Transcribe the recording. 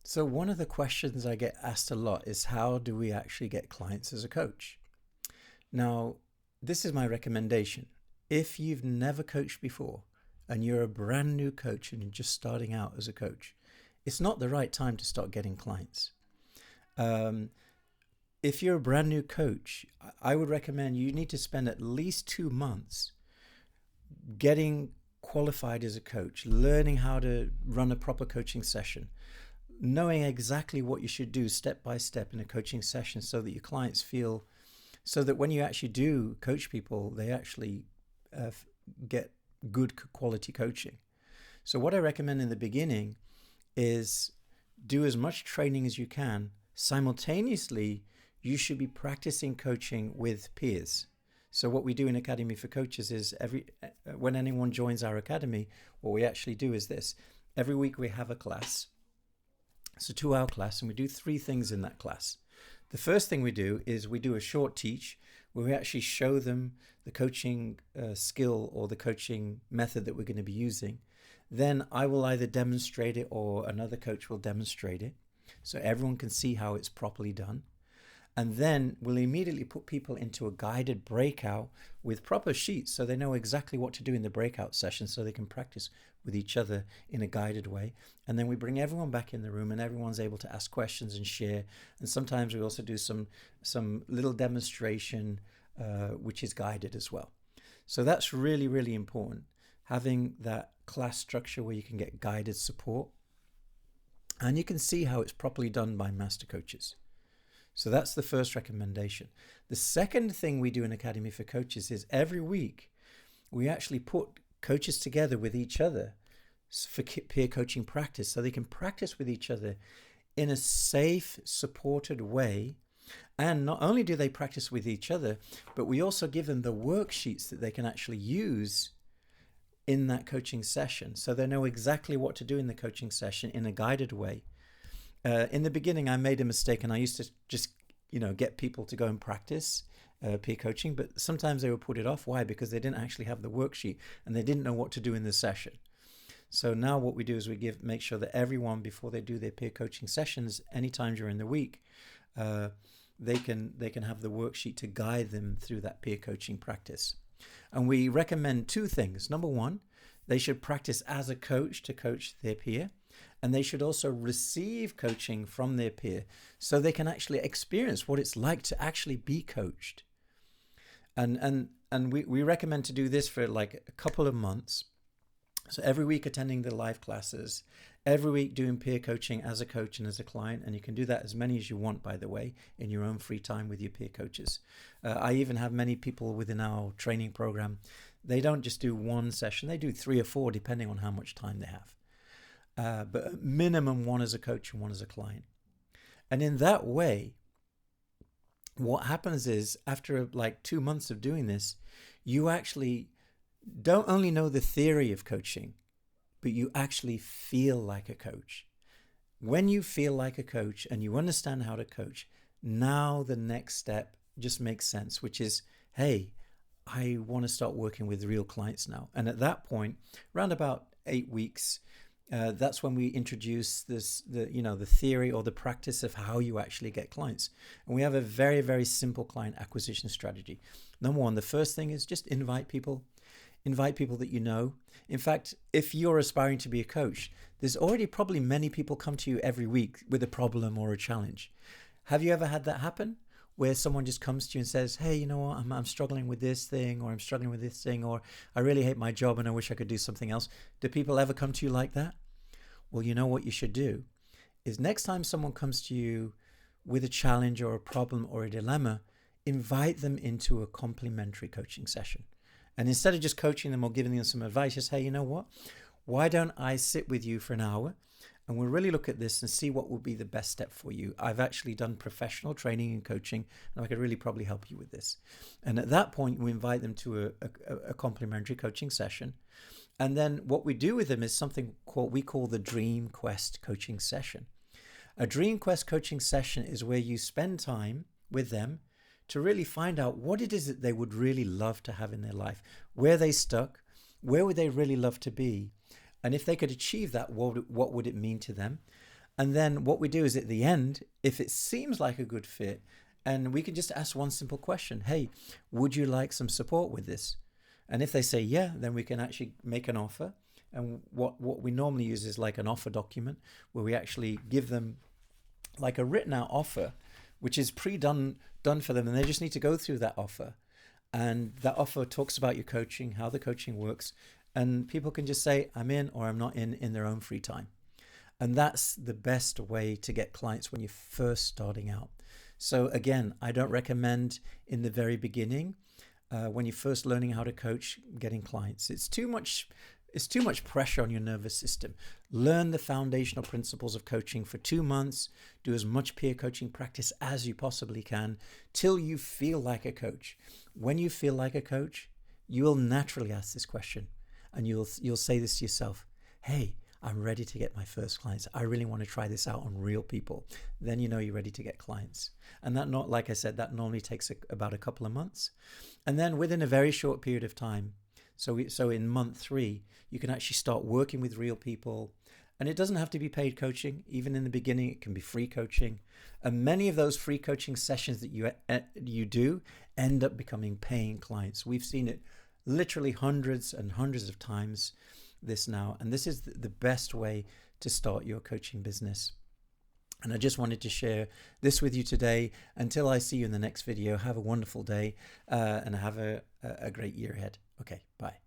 So, one of the questions I get asked a lot is how do we actually get clients as a coach? Now, this is my recommendation. If you've never coached before and you're a brand new coach and you're just starting out as a coach, it's not the right time to start getting clients. Um, if you're a brand new coach, I would recommend you need to spend at least 2 months getting qualified as a coach, learning how to run a proper coaching session, knowing exactly what you should do step by step in a coaching session so that your clients feel, so that when you actually do coach people, they actually uh, get good quality coaching. So, what I recommend in the beginning is do as much training as you can. Simultaneously, you should be practicing coaching with peers. So what we do in Academy for Coaches is when anyone joins our academy, what we actually do is this. Every week we have a class. It's a 2-hour class, and we do 3 things in that class. The first thing we do is we do a short teach where we actually show them the coaching skill or the coaching method that we're going to be using. Then I will either demonstrate it or another coach will demonstrate it so everyone can see how it's properly done. And then we'll immediately put people into a guided breakout with proper sheets so they know exactly what to do in the breakout session so they can practice with each other in a guided way. And then we bring everyone back in the room and everyone's able to ask questions and share. And sometimes we also do some little demonstration which is guided as well. So that's really, really important, having that class structure where you can get guided support. And you can see how it's properly done by master coaches. So that's the first recommendation. The second thing we do in Academy for Coaches is every week we actually put coaches together with each other for peer coaching practice so they can practice with each other in a safe, supported way. And not only do they practice with each other, but we also give them the worksheets that they can actually use in that coaching session so they know exactly what to do in the coaching session in a guided way. In the beginning, I made a mistake and I used to just, get people to go and practice peer coaching, but sometimes they would put it off. Why? Because they didn't actually have the worksheet and they didn't know what to do in the session. So now what we do is we make sure that everyone, before they do their peer coaching sessions, anytime during the week, they can have the worksheet to guide them through that peer coaching practice. And we recommend 2 things. Number 1, they should practice as a coach to coach their peer. And they should also receive coaching from their peer so they can actually experience what it's like to actually be coached. And we recommend to do this for like a couple of months. So every week attending the live classes, every week doing peer coaching as a coach and as a client. And you can do that as many as you want, by the way, in your own free time with your peer coaches. I even have many people within our training program. They don't just do 1 session, they do 3 or 4, depending on how much time they have. But minimum 1 as a coach and 1 as a client. And in that way, what happens is after like 2 months of doing this, you actually don't only know the theory of coaching, but you actually feel like a coach. When you feel like a coach and you understand how to coach, now the next step just makes sense, which is, hey, I want to start working with real clients now. And at that point, around about 8 weeks, that's when we introduce the theory or the practice of how you actually get clients. And we have a very, very simple client acquisition strategy. Number 1, the first thing is just invite people that you know. In fact, if you're aspiring to be a coach, there's already probably many people come to you every week with a problem or a challenge. Have you ever had that happen? Where someone just comes to you and says, hey, you know what, I'm struggling with this thing, or I'm struggling with this thing, or I really hate my job and I wish I could do something else. Do people ever come to you like that? Well, you know what you should do is next time someone comes to you with a challenge or a problem or a dilemma, invite them into a complimentary coaching session. And instead of just coaching them or giving them some advice, just, hey, you know what, why don't I sit with you for an hour and we'll really look at this and see what would be the best step for you. I've actually done professional training and coaching, and I could really probably help you with this. And at that point, we invite them to a complimentary coaching session. And then what we do with them is something we call the Dream Quest coaching session. A Dream Quest coaching session is where you spend time with them to really find out what it is that they would really love to have in their life, where they stuck, where would they really love to be, and if they could achieve that, what would it mean to them? And then what we do is at the end, if it seems like a good fit, and we can just ask one simple question: hey, would you like some support with this? And if they say yeah, then we can actually make an offer. And what we normally use is like an offer document, where we actually give them like a written out offer, which is done for them, and they just need to go through that offer. And that offer talks about your coaching, how the coaching works, and people can just say I'm in or I'm not in their own free time. And that's the best way to get clients when you're first starting out. So again, I don't recommend in the very beginning, when you're first learning how to coach, getting clients. It's too much pressure on your nervous system. Learn the foundational principles of coaching for 2 months. Do as much peer coaching practice as you possibly can till you feel like a coach. When you feel like a coach, you will naturally ask this question, and you'll say this to yourself: hey, I'm ready to get my first clients. I really want to try this out on real people. Then you know you're ready to get clients. And that, not like I said, that normally takes about a couple of months. And then within a very short period of time, so in month 3, you can actually start working with real people. And it doesn't have to be paid coaching. Even in the beginning, it can be free coaching. And many of those free coaching sessions that you do end up becoming paying clients. We've seen it literally hundreds and hundreds of times this now. And this is the best way to start your coaching business. And I just wanted to share this with you today. Until I see you in the next video, have a wonderful day and have a great year ahead. Okay, bye.